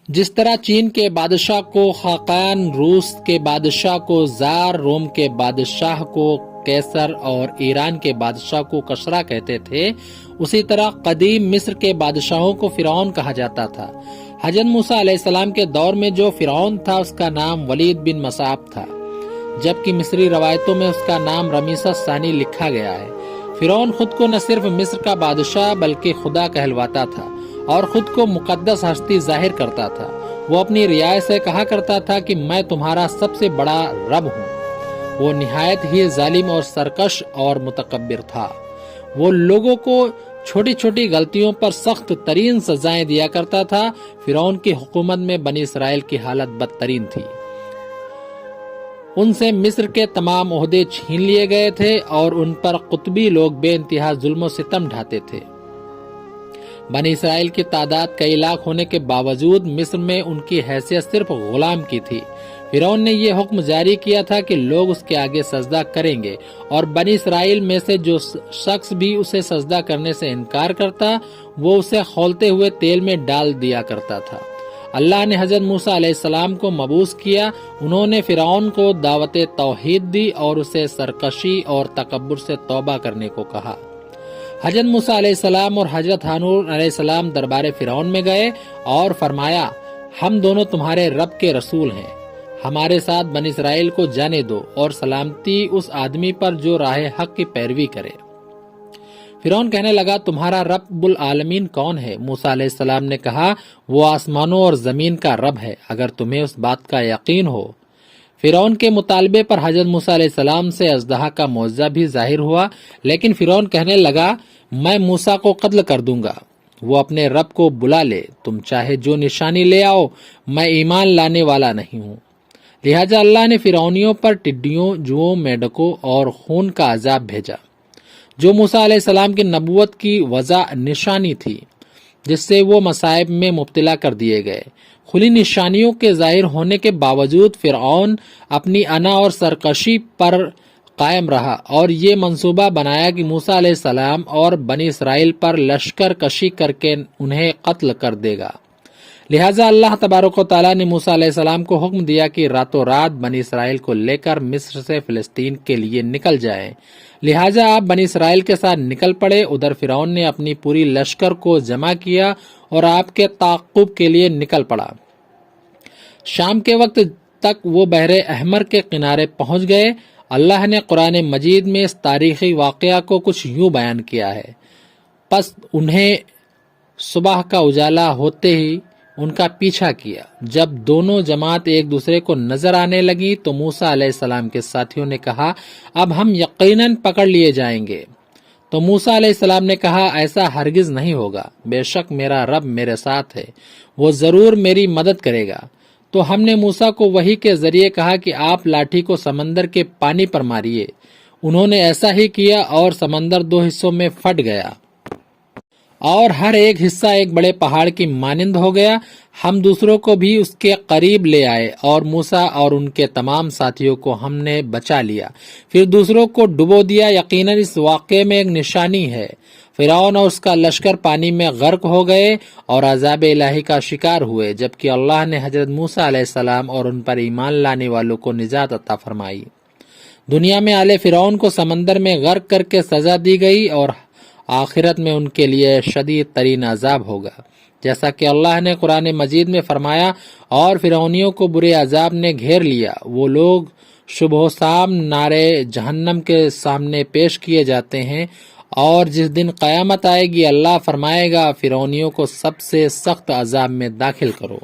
جس طرح چین کے بادشاہ کو خاقان، روس کے بادشاہ کو زار، روم کے بادشاہ کو کیسر اور ایران کے بادشاہ کو کسرا کہتے تھے، اسی طرح قدیم مصر کے بادشاہوں کو فرعون کہا جاتا تھا۔ حضرت موسیٰ علیہ السلام کے دور میں جو فرعون تھا اس کا نام ولید بن مصعب تھا، جبکہ مصری روایتوں میں اس کا نام رمیسس ثانی لکھا گیا ہے۔ فرعون خود کو نہ صرف مصر کا بادشاہ بلکہ خدا کہلواتا تھا اور خود کو مقدس ہستی ظاہر کرتا تھا۔ وہ اپنی رعایا سے کہا کرتا تھا کہ میں تمہارا سب سے بڑا رب ہوں۔ وہ نہایت ہی ظالم اور سرکش اور متکبر تھا۔ وہ لوگوں کو چھوٹی چھوٹی غلطیوں پر سخت ترین سزائیں دیا کرتا تھا۔ فرعون کی حکومت میں بنی اسرائیل کی حالت بدترین تھی۔ ان سے مصر کے تمام عہدے چھین لیے گئے تھے اور ان پر قطبی لوگ بے انتہا ظلم و ستم ڈھاتے تھے۔ بنی اسرائیل کی تعداد کئی لاکھ ہونے کے باوجود مصر میں ان کی حیثیت صرف غلام کی تھی۔ فرعون نے یہ حکم جاری کیا تھا کہ لوگ اس کے آگے سجدہ کریں گے، اور بنی اسرائیل میں سے جو شخص بھی اسے سجدہ کرنے سے انکار کرتا وہ اسے کھولتے ہوئے تیل میں ڈال دیا کرتا تھا۔ اللہ نے حضرت موسیٰ علیہ السلام کو مبعوث کیا۔ انہوں نے فرعون کو دعوت توحید دی اور اسے سرکشی اور تکبر سے توبہ کرنے کو کہا۔ حضرت موسیٰ علیہ السلام اور حضرت ہارون علیہ السلام دربار فرعون میں گئے اور فرمایا، ہم دونوں تمہارے رب کے رسول ہیں، ہمارے ساتھ بنی اسرائیل کو جانے دو اور سلامتی اس آدمی پر جو راہ حق کی پیروی کرے۔ فرعون کہنے لگا، تمہارا رب العالمین کون ہے؟ موسیٰ علیہ السلام نے کہا، وہ آسمانوں اور زمین کا رب ہے، اگر تمہیں اس بات کا یقین ہو۔ فرعون کے مطالبے پر حضرت موسیٰ علیہ السلام سے اژدہا کا معجزہ بھی ظاہر ہوا، لیکن فرعون کہنے لگا، میں موسیٰ کو قتل کر دوں گا۔ وہ اپنے رب کو بلا لے، تم چاہے جو نشانی لے آؤ، میں ایمان لانے والا نہیں ہوں۔ لہٰذا اللہ نے فرعونیوں پر ٹڈیوں، جوؤں، میڈکوں اور خون کا عذاب بھیجا، جو موسیٰ علیہ السلام کی نبوت کی واضح نشانی تھی، جس سے وہ مصائب میں مبتلا کر دیے گئے۔ کھلی نشانیوں کے ظاہر ہونے کے باوجود فرعون اپنی انا اور سرکشی پر قائم رہا اور یہ منصوبہ بنایا کہ موسیٰ علیہ السلام اور بنی اسرائیل پر لشکر کشی کر کے انہیں قتل کر دے گا۔ لہٰذا اللہ تبارک و تعالیٰ نے موسیٰ علیہ السلام کو حکم دیا کہ راتوں رات بنی اسرائیل کو لے کر مصر سے فلسطین کے لیے نکل جائیں۔ لہٰذا آپ بنی اسرائیل کے ساتھ نکل پڑے۔ ادھر فرعون نے اپنی پوری لشکر کو جمع کیا اور آپ کے تعاقب کے لیے نکل پڑا۔ شام کے وقت تک وہ بحر احمر کے کنارے پہنچ گئے۔ اللہ نے قرآن مجید میں اس تاریخی واقعہ کو کچھ یوں بیان کیا ہے، پس انہیں صبح کا اجالا ہوتے ہی ان کا پیچھا کیا۔ جب دونوں جماعت ایک دوسرے کو نظر آنے لگی تو موسیٰ علیہ السلام کے ساتھیوں نے کہا، اب ہم یقیناً پکڑ لیے جائیں گے۔ تو موسیٰ علیہ السلام نے کہا، ایسا ہرگز نہیں ہوگا، بے شک میرا رب میرے ساتھ ہے، وہ ضرور میری مدد کرے گا۔ تو ہم نے موسیٰ کو وحی کے ذریعے کہا کہ آپ لاٹھی کو سمندر کے پانی پر ماریے۔ انہوں نے ایسا ہی کیا اور سمندر دو حصوں میں پھٹ گیا اور ہر ایک حصہ ایک بڑے پہاڑ کی مانند ہو گیا۔ ہم دوسروں کو بھی اس کے قریب لے آئے اور موسیٰ اور ان کے تمام ساتھیوں کو ہم نے بچا لیا، پھر دوسروں کو ڈبو دیا۔ یقیناً اس واقعے میں ایک نشانی ہے۔ فرعون اور اس کا لشکر پانی میں غرق ہو گئے اور عذاب الہی کا شکار ہوئے، جبکہ اللہ نے حضرت موسیٰ علیہ السلام اور ان پر ایمان لانے والوں کو نجات عطا فرمائی۔ دنیا میں آل فرعون کو سمندر میں غرق کر کے سزا دی گئی اور آخرت میں ان کے لیے شدید ترین عذاب ہوگا، جیسا کہ اللہ نے قرآن مجید میں فرمایا، اور فرعونیوں کو برے عذاب نے گھیر لیا۔ وہ لوگ صبح و شام نارے جہنم کے سامنے پیش کیے جاتے ہیں، اور جس دن قیامت آئے گی اللہ فرمائے گا، فرعونیوں کو سب سے سخت عذاب میں داخل کرو۔